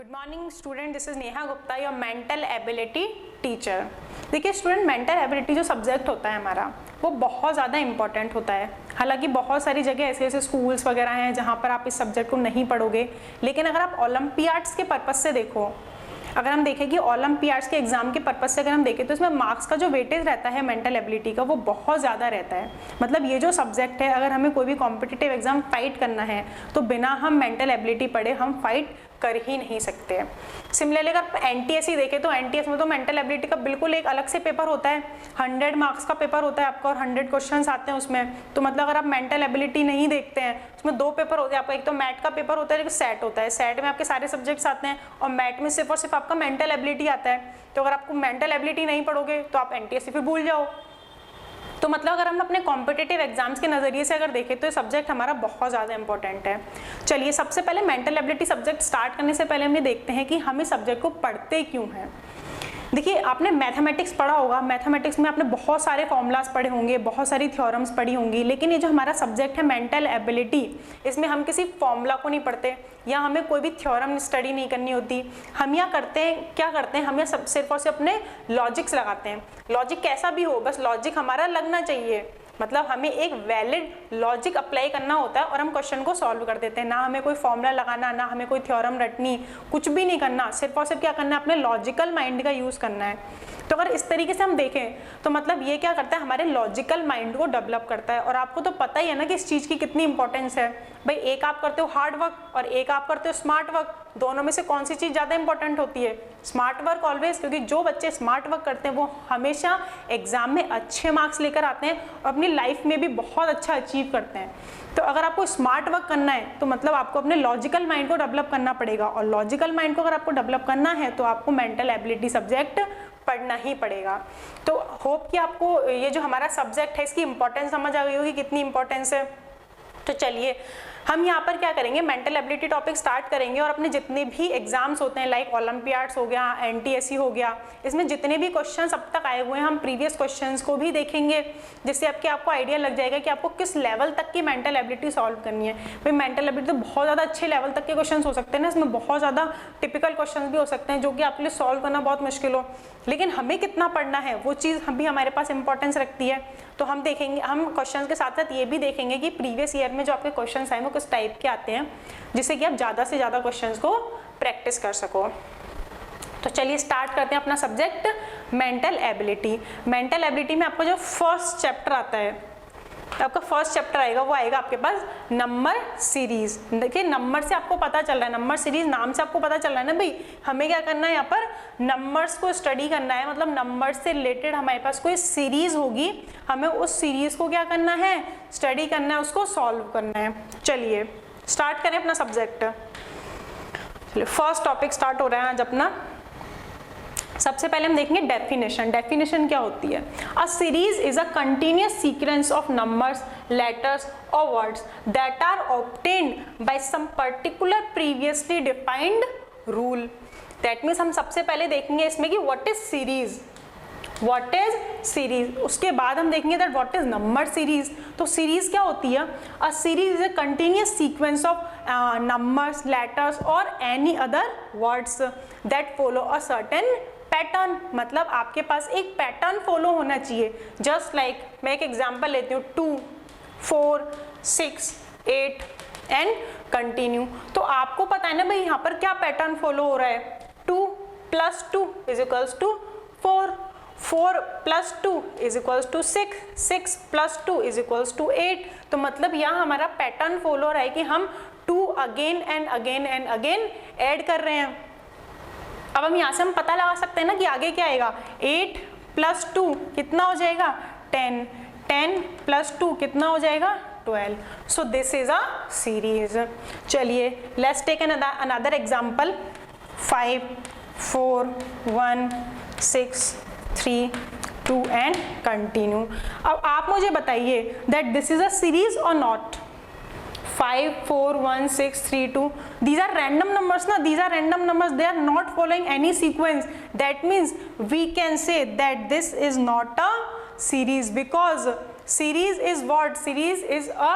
Good morning student, this is Neha Gupta, your mental ability teacher. देखिए student, mental ability जो subject होता है हमारा वो बहुत ज़्यादा इंपॉर्टेंट होता है। हालांकि बहुत सारी जगह ऐसे ऐसे स्कूल्स वगैरह हैं जहाँ पर आप इस सब्जेक्ट को नहीं पढ़ोगे, लेकिन अगर आप ओलंपियाड्स के पर्पज से देखो, अगर हम देखें कि ओलंपियाड्स के एग्जाम के पर्पज से अगर हम देखें तो इसमें मार्क्स का जो वेटेज रहता है मेंटल एबिलिटी का वो बहुत ज़्यादा रहता है। मतलब ये जो सब्जेक्ट है, अगर हमें कोई भी कॉम्पिटिटिव एग्जाम फाइट करना है तो बिना हम मेंटल एबिलिटी पढ़े हम फाइट कर ही नहीं सकते। सिमिलरली अगर एनटीएस ही देखें तो एनटीएस में तो मेंटल एबिलिटी का बिल्कुल एक अलग से पेपर होता है, 100 मार्क्स का पेपर होता है आपका और 100 क्वेश्चंस आते हैं उसमें। तो मतलब अगर आप मेंटल एबिलिटी नहीं देखते हैं, उसमें 2 पेपर होते हैं आपका, एक तो मैट का पेपर होता है, एक सेट होता है। सेट में आपके सारे सब्जेक्ट्स आते हैं और मैट में सिर्फ और सिर्फ आपका मेंटल एबिलिटी आता है। तो अगर आपको मेंटल एबिलिटी नहीं पढ़ोगे तो आप एनटीएस फिर भूल जाओ। तो मतलब अगर हम अपने कॉम्पिटिटिव एग्जाम्स के नज़रिए से अगर देखें तो ये सब्जेक्ट हमारा बहुत ज़्यादा इंपॉर्टेंट है। चलिए सबसे पहले मेंटल एबिलिटी सब्जेक्ट स्टार्ट करने से पहले हम ये देखते हैं कि हम इस सब्जेक्ट को पढ़ते क्यों हैं। देखिए आपने मैथमेटिक्स पढ़ा होगा, मैथमेटिक्स में आपने बहुत सारे फॉर्मूलाज पढ़े होंगे, बहुत सारी थ्योरम्स पढ़ी होंगी, लेकिन ये जो हमारा सब्जेक्ट है मेंटल एबिलिटी, इसमें हम किसी फॉर्मूला को नहीं पढ़ते या हमें कोई भी थ्योरम स्टडी नहीं करनी होती। हम यहाँ क्या करते हैं, हम यहाँ सिर्फ और सिर्फ अपने लॉजिक्स लगाते हैं। लॉजिक कैसा भी हो, बस लॉजिक हमारा लगना चाहिए। मतलब हमें एक वैलिड लॉजिक अप्लाई करना होता है और हम क्वेश्चन को सॉल्व कर देते हैं। ना हमें कोई फॉर्मूला लगाना, ना हमें कोई थ्योरम रटनी, कुछ भी नहीं करना, सिर्फ और सिर्फ क्या करना है, अपने लॉजिकल माइंड का यूज़ करना है। तो अगर इस तरीके से हम देखें तो मतलब ये क्या करता है, हमारे लॉजिकल माइंड को डेवलप करता है। और आपको तो पता ही है ना कि इस चीज़ की कितनी इंपॉर्टेंस है। भाई एक आप करते हो हार्ड वर्क और एक आप करते हो स्मार्ट वर्क, दोनों में से कौन सी चीज़ ज़्यादा इंपॉर्टेंट होती है? स्मार्ट वर्क ऑलवेज, क्योंकि जो बच्चे स्मार्ट वर्क करते हैं वो हमेशा एग्जाम में अच्छे मार्क्स लेकर आते हैं और अपनी लाइफ में भी बहुत अच्छा अचीव करते हैं। तो अगर आपको स्मार्ट वर्क करना है तो मतलब आपको अपने लॉजिकल माइंड को डेवलप करना पड़ेगा, और लॉजिकल माइंड को अगर आपको डेवलप करना है तो आपको मेंटल एबिलिटी सब्जेक्ट पढ़ना ही पड़ेगा। तो होप कि आपको ये जो हमारा सब्जेक्ट है इसकी इंपॉर्टेंस समझ आ गई होगी, कितनी इंपॉर्टेंस है। तो चलिए हम यहाँ पर क्या करेंगे, मेंटल एबिलिटी टॉपिक स्टार्ट करेंगे और अपने जितने भी एग्जाम्स होते हैं लाइक ओलंपियाड्स हो गया, एनटीएससी हो गया, इसमें जितने भी क्वेश्चंस अब तक आए हुए हैं हम प्रीवियस क्वेश्चंस को भी देखेंगे, जिससे आपको आइडिया लग जाएगा कि आपको किस लेवल तक की मेंटल एबिलिटी सॉल्व करनी है। भाई मेंटल एबिलिटी तो बहुत ज़्यादा अच्छे लेवल तक के क्वेश्चन हो सकते हैं ना, इसमें बहुत ज़्यादा टिपिकल क्वेश्चन भी हो सकते हैं जो कि आपके लिए सॉल्व करना बहुत मुश्किल हो, लेकिन हमें कितना पढ़ना है वो चीज़ भी हमारे पास इंपॉर्टेंस रखती है। तो हम देखेंगे, हम क्वेश्चन के साथ साथ ये भी देखेंगे कि प्रीवियस ईयर में जो आपके क्वेश्चन आए वो किस टाइप के आते हैं, जिससे कि आप ज़्यादा से ज़्यादा क्वेश्चंस को प्रैक्टिस कर सको। तो चलिए स्टार्ट करते हैं अपना subject mental ability. Mental ability में आपका जो फर्स्ट चैप्टर आता है, आपका फर्स्ट चैप्टर आएगा वो आएगा आपके पास नंबर सीरीज। देखिए नंबर से आपको पता चल रहा है, नंबर सीरीज नाम से आपको पता चल रहा है ना भाई, हमें क्या करना है, यहाँ पर नंबर्स को स्टडी करना है। मतलब नंबर से रिलेटेड हमारे पास कोई सीरीज होगी, हमें उस सीरीज को क्या करना है, स्टडी करना है, उसको सॉल्व करना है। चलिए स्टार्ट करें अपना सब्जेक्ट। चलिए फर्स्ट टॉपिक स्टार्ट हो रहा है आज अपना। सबसे पहले हम देखेंगे डेफिनेशन। डेफिनेशन क्या होती है? A series is a continuous sequence of numbers, letters और words that are obtained by some particular previously defined rule. That means हम सबसे पहले देखेंगे इसमें कि what is series, what is series, उसके बाद हम देखेंगे that what is number series. तो सीरीज क्या होती है? A series is a continuous sequence of numbers, letters और any other words that follow a certain pattern। मतलब आपके पास एक पैटर्न फॉलो होना चाहिए। जस्ट लाइक मैं एक एग्जांपल लेती हूँ, 2, 4, 6, 8 एंड कंटिन्यू। तो आपको पता है ना भाई यहाँ पर क्या पैटर्न फॉलो हो रहा है, 2 + 2 = 4, 4 + 2 = 6, 6 + 2 = 8। तो मतलब यहाँ हमारा पैटर्न फॉलो हो रहा है कि हम 2 again and again and again add कर रहे हैं। अब हम यहाँ से हम पता लगा सकते हैं ना कि आगे क्या आएगा, 8 + 2 कितना हो जाएगा, 10, 10 + 2 कितना हो जाएगा, 12। So this is a series. चलिए let's take another example, 5, 4, 1, 6, 3, 2 and continue. अब आप मुझे बताइए that this is a series और नॉट। 5, 4, 1, 6, 3, 2, these are random numbers na, these are random numbers, they are not following any sequence. That means we can say that this is not a series, because series is what? Series is a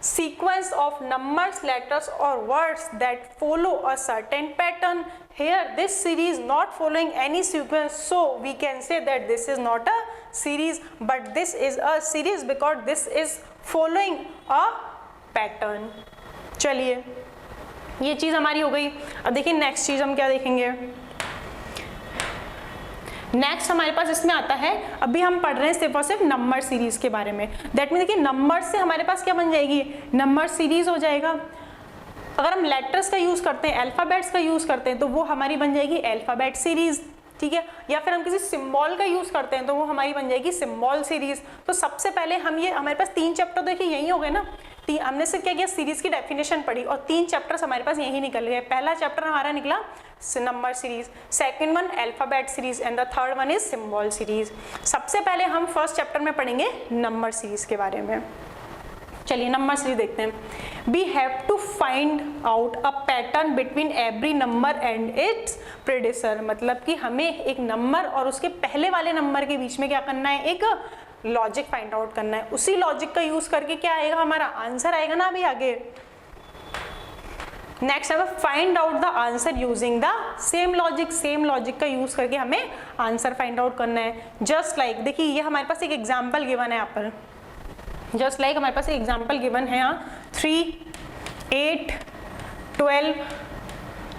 sequence of numbers, letters or words that follow a certain pattern. Here this series not following any sequence, so we can say that this is not a series, but this is a series because this is following a pattern. चलिए ये चीज़ हमारी हो गई। अब देखिए next चीज़ हम क्या देखेंगे। नेक्स्ट हमारे पास इसमें आता है, अभी हम पढ़ रहे हैं सिर्फ और सिर्फ नंबर सीरीज के बारे में। दैट मीन देखिए नंबर से हमारे पास क्या बन जाएगी, नंबर सीरीज हो जाएगा। अगर हम लेटर्स का यूज करते हैं, अल्फाबेट्स का यूज करते हैं, तो वो हमारी बन जाएगी अल्फाबेट सीरीज, ठीक है। या फिर हम किसी सिंबल का यूज करते हैं तो वो हमारी बन जाएगी सिंबल सीरीज। तो सबसे पहले हम ये, हमारे पास 3 चैप्टर देखिए यही हो गए ना। हमने सिर्फ क्या किया, सीरीज की डेफिनेशन पढ़ी और 3 चैप्टर्स हमारे पास यही निकल गए। पहला चैप्टर हमारा निकला number series, second one alphabet series and the third one is symbol series. सबसे पहले हम फर्स्ट चैप्टर में पढ़ेंगे नंबर सीरीज के बारे में। चलिए नंबर सीरीज देखते हैं। We have to find out a pattern between every number and its predecessor, मतलब कि हमें एक नंबर और उसके पहले वाले नंबर के बीच में क्या करना है, एक लॉजिक फाइंड आउट करना है। उसी लॉजिक का यूज करके क्या आएगा, हमारा आंसर आएगा ना अभी आगे। नेक्स्ट है find out the answer using the same logic का यूज करके हमें आंसर फाइंड आउट करना है। जस्ट लाइक देखिए ये हमारे पास एक एग्जाम्पल गिवन है यहाँ पर, जस्ट लाइक हमारे पास एक एग्जाम्पल गिवन है यहाँ 3, 8, 12,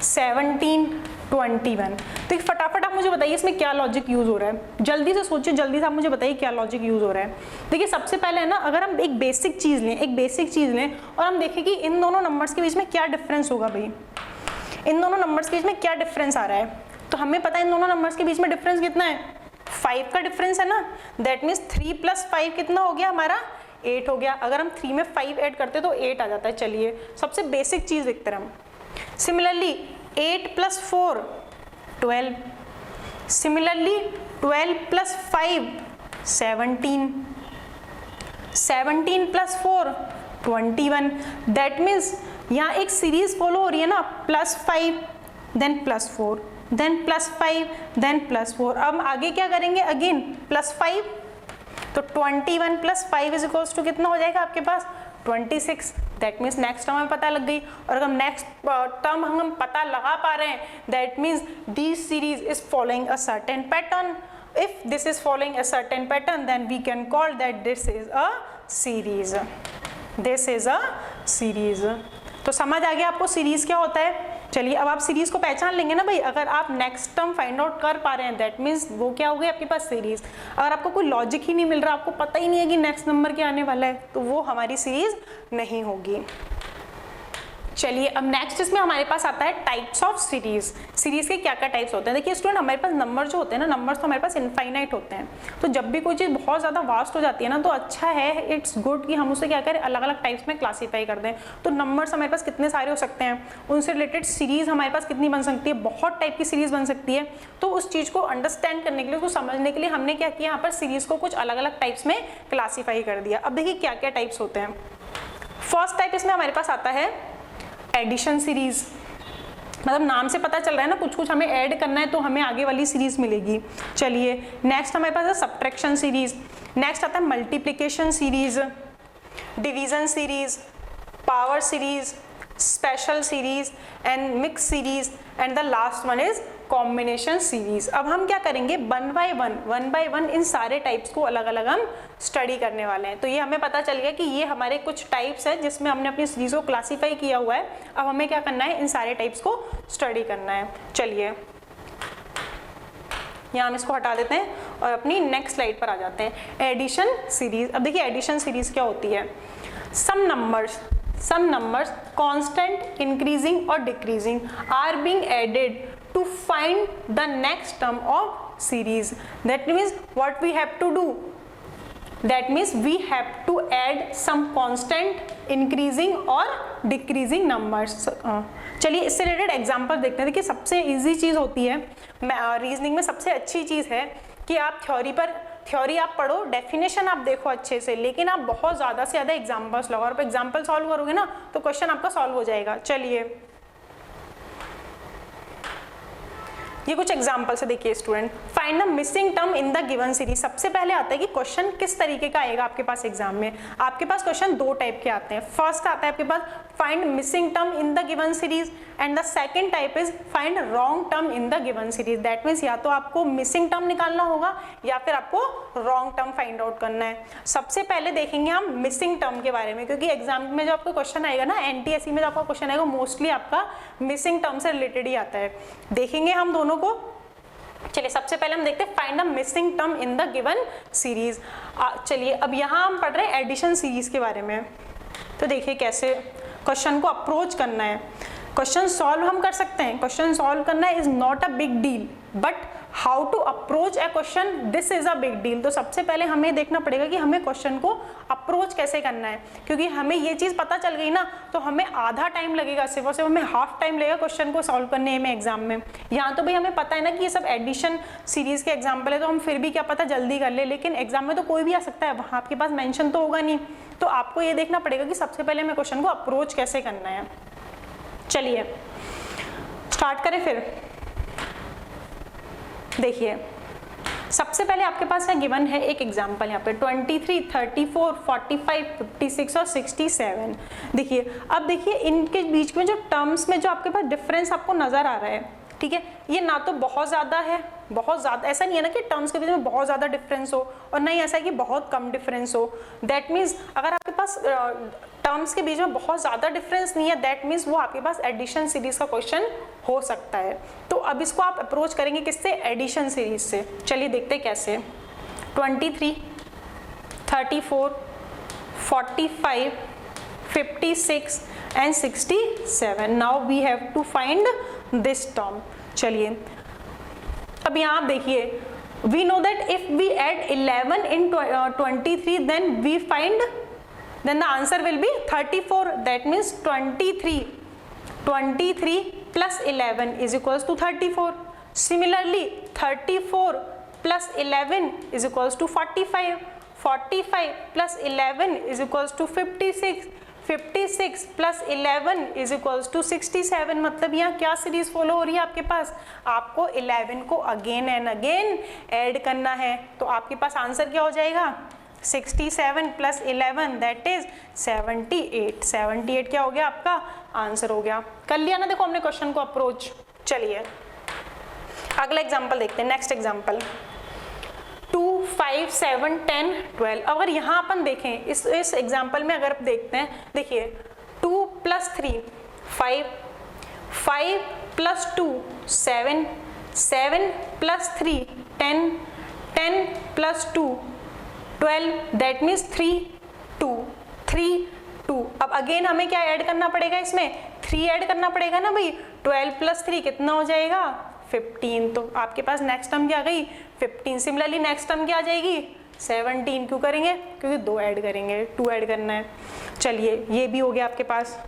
17, 21। तो फटाफट आप मुझे बताइए इसमें क्या लॉजिक यूज हो रहा है, जल्दी से सोचिए, जल्दी से आप मुझे बताइए क्या लॉजिक यूज हो रहा है। देखिए सबसे पहले है ना, अगर हम एक बेसिक चीज लें और हम देखें कि इन दोनों नंबर्स के बीच में क्या डिफरेंस होगा भाई, इन दोनों नंबर्स के बीच में क्या डिफरेंस आ रहा है, तो हमें पता है इन दोनों नंबर्स के बीच में डिफरेंस कितना है, 5 का डिफरेंस है ना। दैट मीन्स 3 + 5 कितना हो गया हमारा, 8 हो गया। अगर हम 3 में 5 ऐड करते तो 8 आ जाता है। चलिए सबसे बेसिक चीज देखते हैं हम। Similarly 8 + 4 12, similarly 12 + 5 17, 17 + 4 21। दैट मीन्स यहाँ एक सीरीज फॉलो हो रही है ना, +5 देन +4 देन +5 देन +4। अब आगे क्या करेंगे, अगेन +5, तो 21 + 5 = कितना हो जाएगा आपके पास 26। दैट मीन्स नेक्स्ट टर्म हमें पता लग गई। और अगर हम नेक्स्ट टर्म हम पता लगा पा रहे हैं, that means this series is following a certain pattern. If this is following a certain pattern then we can call that this is a series, this is a series. तो समझ आ गया आपको सीरीज क्या होता है। चलिए अब आप सीरीज को पहचान लेंगे ना भाई, अगर आप नेक्स्ट टर्म फाइंड आउट कर पा रहे हैं दैट मीन्स वो क्या हो गई आपके पास सीरीज। अगर आपको कोई लॉजिक ही नहीं मिल रहा, आपको पता ही नहीं है कि नेक्स्ट नंबर क्या आने वाला है, तो वो हमारी सीरीज नहीं होगी। चलिए अब नेक्स्ट इसमें हमारे पास आता है टाइप्स ऑफ सीरीज। सीरीज के क्या क्या टाइप्स होते हैं। देखिए स्टूडेंट हमारे पास नंबर जो होते हैं ना, नंबर्स तो हमारे पास इनफाइनाइट होते हैं। तो जब भी कोई चीज़ बहुत ज़्यादा वास्ट हो जाती है ना, तो अच्छा है, इट्स गुड कि हम उसे क्या करें, अलग अलग टाइप्स में क्लासीफाई कर दें। तो नंबर्स हमारे पास कितने सारे हो सकते हैं, उनसे रिलेटेड सीरीज हमारे पास कितनी बन सकती है, बहुत टाइप की सीरीज बन सकती है। तो उस चीज़ को अंडरस्टैंड करने के लिए, उसको समझने के लिए हमने क्या किया, यहाँ पर सीरीज को कुछ अलग अलग टाइप्स में क्लासीफाई कर दिया। अब देखिए क्या क्या टाइप्स होते हैं। फर्स्ट टाइप इसमें हमारे पास आता है एडिशन सीरीज, मतलब नाम से पता चल रहा है ना, कुछ कुछ हमें ऐड करना है तो हमें आगे वाली सीरीज मिलेगी। चलिए नेक्स्ट हमारे पास है सब्ट्रैक्शन सीरीज, नेक्स्ट आता है multiplication series, division series, power series, special series and mix series and the last one is combination series. अब हम क्या करेंगे, वन बाय वन इन सारे टाइप्स को अलग अलग हम स्टडी करने वाले हैं। तो ये हमें पता चल गया कि ये हमारे कुछ टाइप्स हैं जिसमें हमने अपनी सीरीज को क्लासीफाई किया हुआ है। अब हमें क्या करना है, इन सारे टाइप्स को स्टडी करना है। चलिए यहाँ हम इसको हटा देते हैं और अपनी नेक्स्ट स्लाइड पर आ जाते हैं। Addition series. अब देखिए एडिशन सीरीज क्या होती है, सम नंबर्स कांस्टेंट इंक्रीजिंग और decreasing are being added to find the next term of series. That means what we have to do, that means we have to add some constant increasing और decreasing numbers. चलिए इससे related example देखते हैं। देखिए सबसे easy चीज़ होती है reasoning में, सबसे अच्छी चीज़ है कि आप थ्योरी आप पढ़ो, डेफिनेशन आप देखो अच्छे से, लेकिन आप बहुत ज़्यादा से ज़्यादा एग्जाम्पल्स लगाओ। और एग्जाम्पल सॉल्व करोगे ना तो क्वेश्चन आपका सॉल्व हो जाएगा। चलिए ये कुछ एग्जांपल से देखिए student, find the missing term in the given series. सबसे पहले आता है कि क्वेश्चन किस तरीके का आएगा आपके पास एग्जाम में। आपके पास क्वेश्चन दो टाइप के आते हैं। फर्स्ट आता है आपके पास find missing term in the given series and the second type is find wrong term in the given series. That means या तो आपको मिसिंग टर्म निकालना होगा या फिर आपको रॉन्ग टर्म फाइंड आउट करना है। सबसे पहले देखेंगे हम मिसिंग टर्म के बारे में, क्योंकि एग्जाम में जो आपको क्वेश्चन आएगा ना, एनटीएससी में जो आपका क्वेश्चन आएगा मोस्टली आपका मिसिंग टर्म से रिलेटेड ही आता है। देखेंगे हम दोनों को। चलिए सबसे पहले हम देखते हैं find the missing term in the given series. चलिए अब यहाँ हम पढ़ रहे हैं एडिशन सीरीज के बारे में। तो देखिए कैसे क्वेश्चन को अप्रोच करना है। क्वेश्चन सॉल्व हम कर सकते हैं, क्वेश्चन सॉल्व करना is not a big deal, but how to approach a question this is a big deal. तो सबसे पहले हमें देखना पड़ेगा कि हमें क्वेश्चन को अप्रोच कैसे करना है, क्योंकि हमें ये चीज पता चल गई ना तो हमें आधा टाइम लगेगा, सिर्फ और सिर्फ हमें हाफ टाइम लगेगा क्वेश्चन को सॉल्व करने में एग्जाम में। यहाँ तो भाई हमें पता है ना कि ये सब एडिशन सीरीज के एग्जाम्पल है, तो हम फिर भी क्या पता जल्दी कर ले, लेकिन एग्जाम में तो कोई भी आ सकता है, वहाँ आपके पास मेंशन तो होगा नहीं। तो आपको ये देखना पड़ेगा कि सबसे पहले हमें क्वेश्चन को अप्रोच कैसे करना है। चलिए स्टार्ट करें फिर। देखिए सबसे पहले आपके पास है गिवन है एक एग्जांपल यहाँ पे 23, 34, 45, 56 और 67। देखिए अब देखिए इनके बीच में जो टर्म्स में जो आपके पास डिफरेंस आपको नजर आ रहा है, ठीक है, ये ना तो बहुत ज़्यादा है, बहुत ज़्यादा ऐसा नहीं है ना कि टर्म्स के बीच में बहुत ज़्यादा डिफरेंस हो, और नहीं ऐसा है कि बहुत कम डिफरेंस हो। दैट मीन्स अगर आपके पास टर्म्स के बीच में बहुत ज़्यादा डिफरेंस नहीं है, दैट मीन्स वो आपके पास एडिशन सीरीज का क्वेश्चन हो सकता है। तो अब इसको आप अप्रोच करेंगे किससे? एडिशन सीरीज से। चलिए देखते हैं कैसे। 23, 34, 45, 56 and 67. Now we have to find this term. चलिए अब यहाँ आप देखिए, we know that if we add 11 in 23 then the answer will be 34. That means 23 plus 11 is equals to 34. Similarly 34 plus 11 is equals to 45. 45 plus 11 is equals to 56. 56 plus 11 is equals to 67। मतलब यहाँ क्या series follow हो रही है आपके पास? आपको 11 को again and again add करना है। तो आपके पास आंसर क्या हो जाएगा? 67 प्लस 11 दैट इज 78। 78 क्या हो गया आपका? आंसर हो गया। कर लिया ना देखो हमने क्वेश्चन को अप्रोच। चलिए अगला एग्जांपल देखते हैं। Next example 2, 5, 7, 10, 12। अगर यहाँ अपन देखें इस एग्जाम्पल में अगर आप देखते हैं, देखिए 2 plus 3 5, 5 plus 2 7, 7 plus 3 10, 10 plus 2 12, that means 3 2 3 2। अब अगेन हमें क्या ऐड करना पड़ेगा? इसमें 3 ऐड करना पड़ेगा ना भाई। 12 plus 3 कितना हो जाएगा? 15। तो आपके पास नेक्स्ट टर्म क्या आ गई? 15। सिमिलरली नेक्स्ट टर्म क्या आ जाएगी? 17। क्यों करेंगे? क्योंकि 2 ऐड करेंगे, 2 ऐड करना है। चलिए ये भी हो गया आपके पास।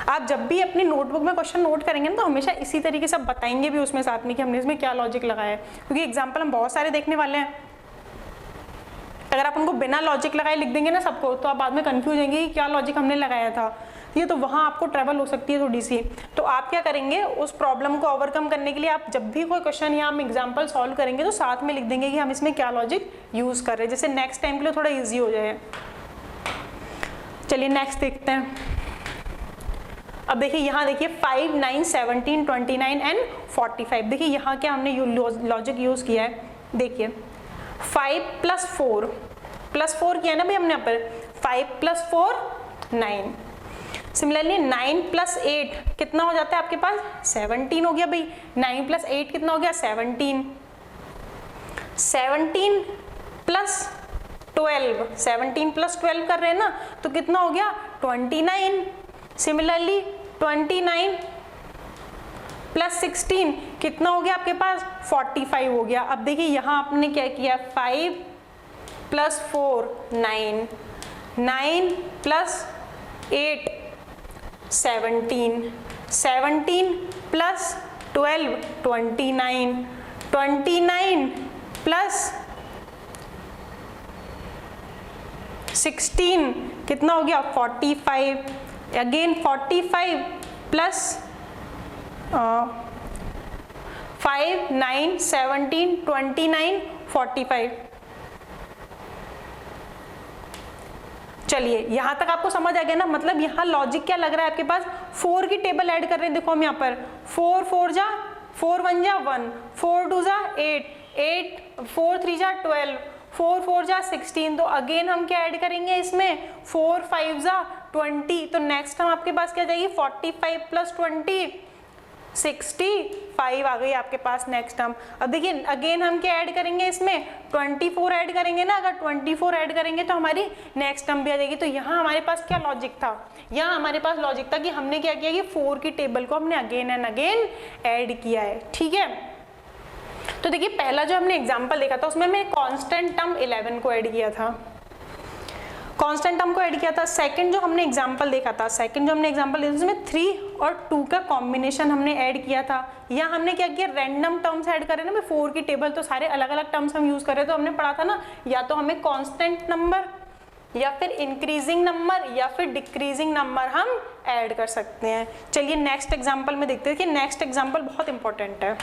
आप जब भी अपनी नोटबुक में क्वेश्चन नोट करेंगे ना तो हमेशा इसी तरीके से बताएंगे भी उसमें साथ में कि हमने इसमें क्या लॉजिक लगाया है, क्योंकि एग्जाम्पल हम बहुत सारे देखने वाले हैं। अगर आप उनको बिना लॉजिक लगाए लिख देंगे ना सबको, तो आप बाद में कंफ्यूज होंगे कि क्या लॉजिक हमने लगाया था। ये तो वहाँ आपको ट्रैवल हो सकती है थोड़ी सी। तो आप क्या करेंगे, उस प्रॉब्लम को ओवरकम करने के लिए आप जब भी कोई क्वेश्चन या हम एग्जाम्पल सॉल्व करेंगे तो साथ में लिख देंगे कि हम इसमें क्या लॉजिक यूज कर रहे हैं, जिससे नेक्स्ट टाइम के लिए थोड़ा ईजी हो जाए। चलिए नेक्स्ट देखते हैं। अब देखिए यहाँ देखिए 5, 9, 17, 29 एंड 45। देखिए यहाँ क्या हमने लॉजिक यूज किया है। देखिए 5 plus 4 किया ना भाई हमने यहाँ पर। 5 plus 4 9। सिमिलरली 9 plus 8 कितना हो जाता है आपके पास? 17 हो गया भाई। 9 plus 8 कितना हो गया? 17। 17 plus 12, 17 plus 12 कर रहे हैं ना, तो कितना हो गया? 29। सिमिलरली 29 प्लस 16 कितना हो गया आपके पास? 45 हो गया। अब देखिए यहाँ आपने क्या किया? 5 plus 4 9, 9 plus 8 17, 17 plus 12 29, 29 plus 16 कितना हो गया? 45। Again 45 plus 5, 9, 17, 29, 45। चलिए यहाँ तक आपको समझ आ गया ना, मतलब यहाँ लॉजिक क्या लग रहा है आपके पास, 4 की टेबल ऐड कर रहे हैं। देखो हम यहाँ पर 4 4 जा 4 1 जा 1, 4 2 जा 8, 8 4 3 जा 12, 4 4 जा 16। तो अगेन हम क्या ऐड करेंगे इसमें, 4 5 जा 20। तो नेक्स्ट हम आपके पास क्या जाएगी, 45 प्लस 20 65 आ गई आपके पास नेक्स्ट टर्म। अब देखिए अगेन हम क्या ऐड करेंगे इसमें, 24 ऐड करेंगे ना। अगर 24 ऐड करेंगे तो हमारी नेक्स्ट टर्म भी आ जाएगी। तो यहाँ हमारे पास क्या लॉजिक था, यहाँ हमारे पास लॉजिक था कि हमने क्या किया कि 4 की टेबल को हमने अगेन एंड अगेन ऐड किया है। ठीक है, तो देखिए पहला जो हमने एग्जाम्पल देखा था उसमें हमने कांस्टेंट टर्म 11 को ऐड किया था, कांस्टेंट टर्म को ऐड किया था। सेकंड जो हमने एग्जांपल देखा था, उसमें 3 और 2 का कॉम्बिनेशन हमने ऐड किया था। या हमने क्या किया, रैंडम टर्म्स ऐड करे ना, 4 की टेबल तो सारे अलग अलग टर्म्स हम यूज कर रहे, तो हमने पढ़ा था ना, या तो हमें कांस्टेंट नंबर या फिर इंक्रीजिंग नंबर या फिर डिक्रीजिंग नंबर हम ऐड कर सकते हैं। चलिए नेक्स्ट एग्जाम्पल में देखते हैं कि नेक्स्ट एग्जाम्पल बहुत इंपॉर्टेंट है।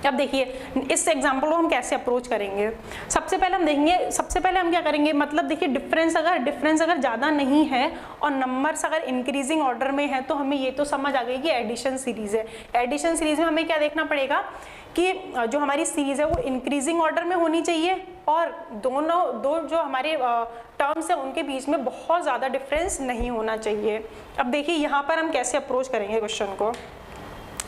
अब देखिए इस एग्जाम्पल को हम कैसे अप्रोच करेंगे। सबसे पहले हम क्या करेंगे, मतलब देखिए डिफरेंस अगर ज़्यादा नहीं है और नंबर्स अगर इंक्रीजिंग ऑर्डर में है तो हमें ये तो समझ आ गई कि एडिशन सीरीज है। एडिशन सीरीज में हमें क्या देखना पड़ेगा कि जो हमारी सीरीज है वो इंक्रीजिंग ऑर्डर में होनी चाहिए और दो जो हमारे टर्म्स है उनके बीच में बहुत ज़्यादा डिफरेंस नहीं होना चाहिए। अब देखिए यहाँ पर हम कैसे अप्रोच करेंगे क्वेश्चन को।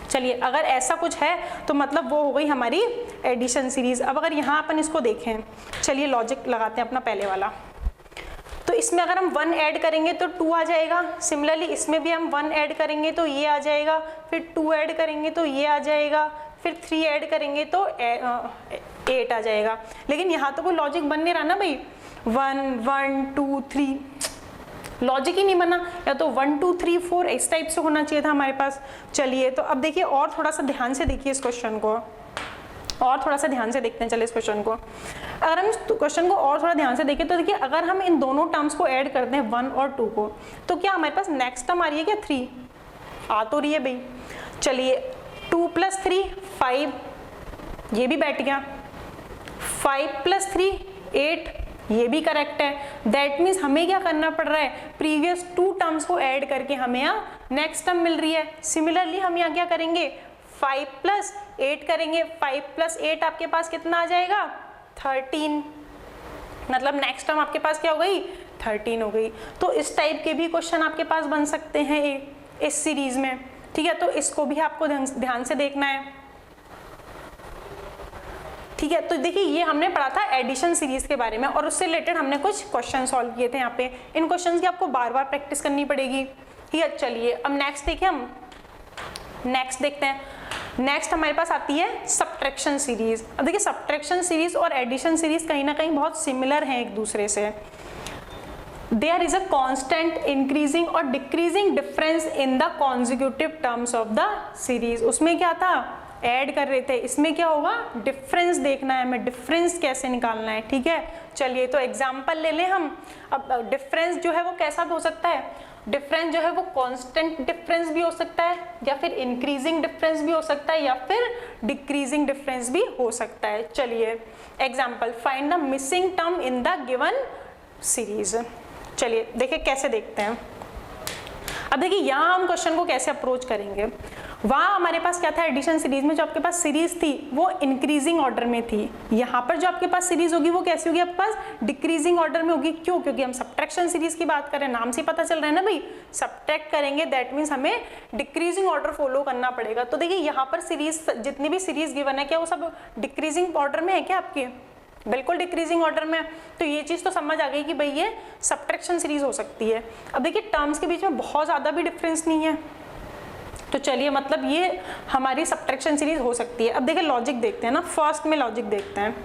चलिए अगर ऐसा कुछ है तो मतलब वो हो गई हमारी एडिशन सीरीज। अब अगर यहाँ अपन इसको देखें, चलिए लॉजिक लगाते हैं अपना पहले वाला। तो इसमें अगर हम 1 ऐड करेंगे तो 2 आ जाएगा, सिमिलरली इसमें भी हम 1 ऐड करेंगे तो ये आ जाएगा, फिर 2 ऐड करेंगे तो ये आ जाएगा, फिर 3 ऐड करेंगे तो 8 आ जाएगा। लेकिन यहाँ तो कोई लॉजिक बन नहीं रहा ना भाई, 1 1 2 3 लॉजिक ही नहीं बना, या तो 1 2 3 4 इस टाइप से होना चाहिए था हमारे पास। चलिए तो अब देखिए और थोड़ा सा ध्यान से देखिए इस क्वेश्चन को, और थोड़ा सा ध्यान से देखते हैं। चलिए इस क्वेश्चन को अगर हम इस क्वेश्चन को और थोड़ा ध्यान से देखें तो देखिए अगर हम इन दोनों टर्म्स को ऐड करते हैं 1 और 2 को, तो क्या हमारे पास नेक्स्ट टर्म आ रही है क्या, 3 आ तो रही है भाई। चलिए 2 + 3 5, ये भी बैठ गया, 5 + 3 8, ये भी करेक्ट है। दैट मीन्स हमें क्या करना पड़ रहा है, प्रीवियस 2 टर्म्स को ऐड करके हमें यहाँ नेक्स्ट टर्म मिल रही है। सिमिलरली हम यहाँ क्या करेंगे, 5 + 8 करेंगे, 5 + 8 आपके पास कितना आ जाएगा, 13, मतलब नेक्स्ट टर्म आपके पास क्या हो गई, 13 हो गई। तो इस टाइप के भी क्वेश्चन आपके पास बन सकते हैं इस सीरीज में। ठीक है, तो इसको भी आपको ध्यान से देखना है। ठीक है, तो देखिए ये हमने पढ़ा था एडिशन सीरीज के बारे में और उससे रिलेटेड हमने कुछ क्वेश्चन सॉल्व किए थे यहाँ पे। इन क्वेश्चंस की आपको बार बार प्रैक्टिस करनी पड़ेगी। ठीक है, चलिए अब नेक्स्ट देखिए, हम नेक्स्ट देखते हैं। नेक्स्ट हमारे पास आती है सब्ट्रैक्शन सीरीज। अब देखिए सब्ट्रैक्शन सीरीज और एडिशन सीरीज कहीं ना कहीं बहुत सिमिलर हैं एक दूसरे से। There is a constant increasing और decreasing difference in the consecutive terms of the series। उसमें क्या था, ऐड कर रहे थे, इसमें क्या होगा, डिफरेंस देखना है हमें, डिफरेंस कैसे निकालना है। ठीक है, चलिए तो एग्जांपल ले लें हम। अब डिफरेंस जो है वो कैसा हो सकता है, डिफरेंस जो है वो कांस्टेंट डिफरेंस भी हो सकता है, या फिर इंक्रीजिंग डिफरेंस भी हो सकता है, या फिर डिक्रीजिंग डिफरेंस भी हो सकता है। चलिए example, find the missing term in the given series. चलिए देखिए कैसे देखते हैं। अब देखिए यहाँ हम क्वेश्चन को कैसे अप्रोच करेंगे। वहाँ हमारे पास क्या था, एडिशन सीरीज में जो आपके पास सीरीज थी वो इंक्रीजिंग ऑर्डर में थी। यहाँ पर जो आपके पास सीरीज होगी वो कैसी होगी, आपके पास डिक्रीजिंग ऑर्डर में होगी। क्यों, क्योंकि हम सब्ट्रैक्शन सीरीज की बात करें, नाम से पता चल रहा है ना भाई, सब्ट्रैक्ट करेंगे दैट मीन्स हमें डिक्रीजिंग ऑर्डर फॉलो करना पड़ेगा। तो देखिए यहाँ पर सीरीज, जितनी भी सीरीज गिवन है, क्या वो सब डिक्रीजिंग ऑर्डर में है क्या आपकी, बिल्कुल डिक्रीजिंग ऑर्डर में। तो ये चीज तो समझ आ गई कि भाई ये सब्ट्रैक्शन सीरीज हो सकती है। अब देखिए टर्म्स के बीच में बहुत ज्यादा भी डिफरेंस नहीं है, तो चलिए मतलब ये हमारी सब्ट्रैक्शन सीरीज हो सकती है। अब देखिए लॉजिक देखते हैं ना, फर्स्ट में लॉजिक देखते हैं।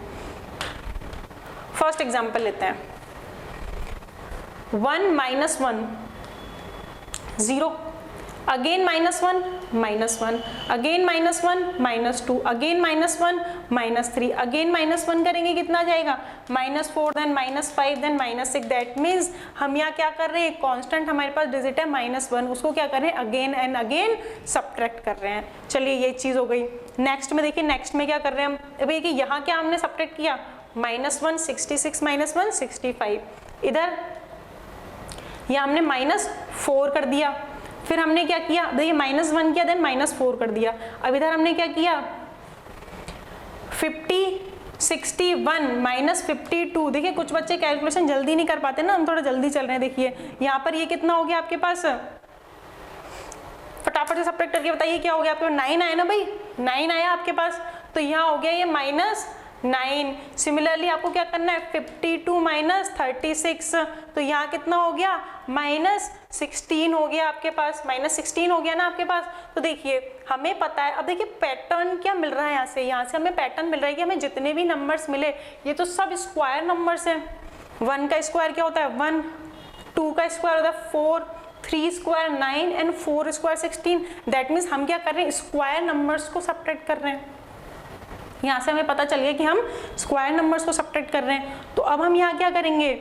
फर्स्ट एग्जांपल लेते हैं, 1 - 1 0, अगेन -1 -1, अगेन -1 -2, अगेन -1 -3, अगेन -1 करेंगे कितना जाएगा, -4, देन -5, देन -6। दैट मीन्स हम यहाँ क्या कर रहे हैं, कांस्टेंट हमारे पास डिजिट है -1, उसको क्या कर रहे हैं, अगेन एंड अगेन सब्ट्रैक्ट कर रहे हैं। चलिए ये चीज हो गई। नेक्स्ट में देखिए, नेक्स्ट में क्या कर रहे हैं हम, अभी देखिए यहाँ क्या हमने सब्ट्रैक्ट किया, -1 66 -1 65, इधर यहाँ हमने -4 कर दिया, फिर हमने क्या किया, देखिए -1 किया देन -4 कर दिया, अब इधर हमने क्या किया 50 61 -52। देखिए कुछ बच्चे कैलकुलेशन जल्दी नहीं कर पाते ना, हम थोड़ा जल्दी चल रहे हैं। देखिए यहाँ पर ये कितना हो गया आपके पास, फटाफट से सब्ट्रैक्ट करके बताइए क्या हो गया आपके पास, 9 आया ना भाई, 9 आया आपके पास, तो यहाँ हो गया ये -9। सिमिलरली आपको क्या करना है, 52 36, तो यहाँ कितना हो गया -16 हो गया आपके पास, -16 हो गया ना आपके पास। तो देखिए हमें पता है, अब देखिए पैटर्न क्या मिल रहा है, यहाँ से हमें पैटर्न मिल रहा है कि हमें जितने भी नंबर्स मिले ये तो सब स्क्वायर नंबर्स हैं। 1 का स्क्वायर क्या होता है 1, 2 का स्क्वायर होता है 4, 3 square 9 and 4 square 16। That means हम क्या कर रहे हैं, स्क्वायर नंबर्स को सब्ट्रैक्ट कर रहे हैं। यहाँ से हमें पता चल गया कि हम स्क्वायर नंबर्स को सब्ट्रैक्ट कर रहे हैं। तो अब हम यहाँ क्या करेंगे,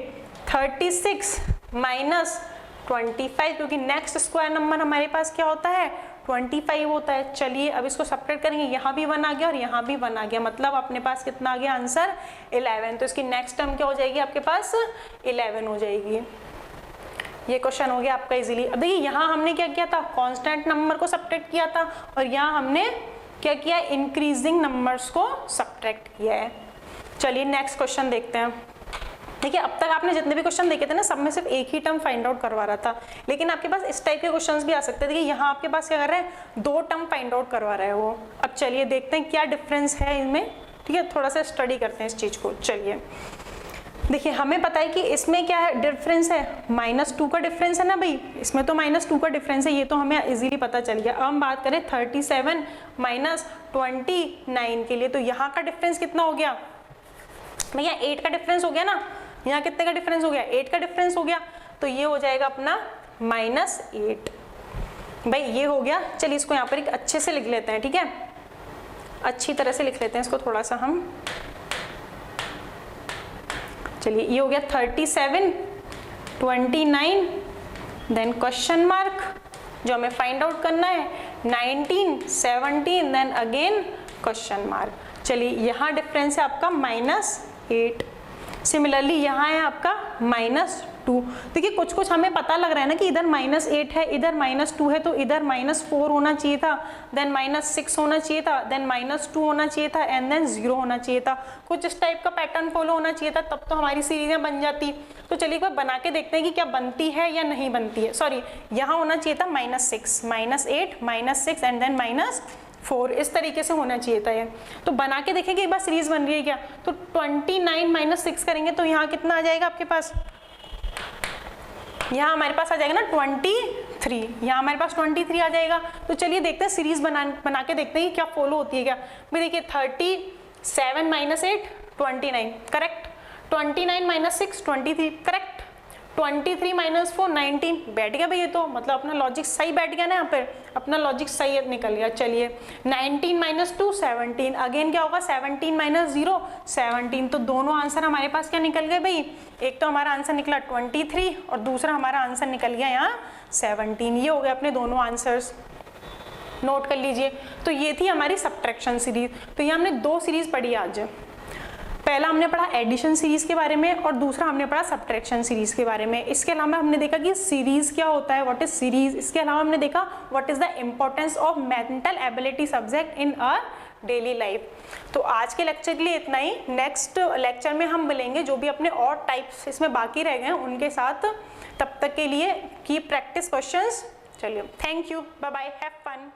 36 -25, क्योंकि नेक्स्ट स्क्वायर नंबर हमारे पास क्या होता है 25 होता है। चलिए अब इसको सब्ट्रैक्ट करेंगे, यहाँ भी 1 आ गया और यहाँ भी 1 आ गया, मतलब अपने पास कितना आ गया आंसर 11। तो इसकी नेक्स्ट टर्म क्या हो जाएगी आपके पास 11 हो जाएगी। ये क्वेश्चन हो गया आपका इजीली। अब देखिए यहाँ हमने क्या किया था, कांस्टेंट नंबर को सब्ट्रैक्ट किया था और यहाँ हमने क्या किया, इंक्रीजिंग नंबर्स को सब्ट्रैक्ट किया है। चलिए नेक्स्ट क्वेश्चन देखते हैं। देखिए अब तक आपने जितने भी क्वेश्चन देखे थे ना, सब में सिर्फ एक ही टर्म फाइंड आउट करवा रहा था, लेकिन आपके पास इस टाइप के क्वेश्चंस भी आ सकते हैं। देखिए यहाँ आपके पास क्या कर रहे हैं, 2 टर्म फाइंड आउट करवा रहा है वो। अब चलिए देखते हैं क्या डिफरेंस है इनमें, ठीक है, थोड़ा सा स्टडी करते हैं इस चीज को। चलिए देखिए हमें पता है कि इसमें क्या है डिफरेंस है, -2 का डिफरेंस है ना भाई, इसमें तो -2 का डिफरेंस है, ये तो हमें इजीली पता चल गया। अब हम बात करें 37 -29 के लिए, तो यहाँ का डिफरेंस कितना हो गया भैया, 8 का डिफरेंस हो गया ना। यहाँ कितने का डिफरेंस हो गया, 8 का डिफरेंस हो गया, तो ये हो जाएगा अपना -8। भाई ये हो गया। चलिए इसको यहाँ पर एक अच्छे से लिख लेते हैं, ठीक है, अच्छी तरह से लिख लेते हैं इसको थोड़ा सा हम। चलिए ये हो गया 37 29 देन क्वेश्चन मार्क, जो हमें फाइंड आउट करना है 19 17 देन अगेन क्वेश्चन मार्क। चलिए यहाँ डिफरेंस है आपका -8। सिमिलरली यहाँ है आपका -2। देखिए कुछ कुछ हमें पता लग रहा है ना कि इधर -8 है, इधर -2 है, तो इधर -4 होना चाहिए था, देन -6 होना चाहिए था, देन -2 होना चाहिए था एंड देन 0 होना चाहिए था। कुछ इस टाइप का पैटर्न फॉलो होना चाहिए था, तब तो हमारी सीरीजें बन जाती। तो चलिए एक बार बना के देखते हैं कि क्या बनती है या नहीं बनती है। सॉरी, यहाँ होना चाहिए था -6 -8 -6 एंड देन -4, इस तरीके से होना चाहिए था ये। तो बना के देखेंगे एक बार सीरीज बन रही है क्या। तो 29 -6 करेंगे तो यहाँ कितना आ जाएगा आपके पास, यहाँ हमारे पास आ जाएगा ना 23, यहाँ हमारे पास 23 आ जाएगा। तो चलिए देखते हैं सीरीज बना के देखते हैं कि क्या फॉलो होती है क्या। भाई देखिए 37 -8 29 करेक्ट, 29 -6 23 करेक्ट, 23 -4 19 बैठ गया भाई ये तो, मतलब अपना लॉजिक सही बैठ गया ना, यहाँ पर अपना लॉजिक सही निकल गया। चलिए 19 -2 17, अगेन क्या होगा 17 -0 17, तो दोनों आंसर हमारे पास क्या निकल गए भाई, एक तो हमारा आंसर निकला 23 और दूसरा हमारा आंसर निकल गया यहाँ 17। ये हो गए अपने दोनों आंसर्स, नोट कर लीजिए। तो ये थी हमारी सब्ट्रैक्शन सीरीज। तो ये हमने 2 सीरीज पढ़ी आज, पहला हमने पढ़ा एडिशन सीरीज के बारे में और दूसरा हमने पढ़ा सब्ट्रैक्शन सीरीज के बारे में। इसके अलावा हमने देखा कि सीरीज क्या होता है, व्हाट इज सीरीज। इसके अलावा हमने देखा what is the importance of mental ability subject in our daily life. तो आज के लेक्चर के लिए इतना ही। नेक्स्ट लेक्चर में हम मिलेंगे जो भी अपने और टाइप्स इसमें बाकी रह गए हैं उनके साथ। तब तक के लिए कीप प्रैक्टिस क्वेश्चंस। चलिए thank you, bye bye, have fun.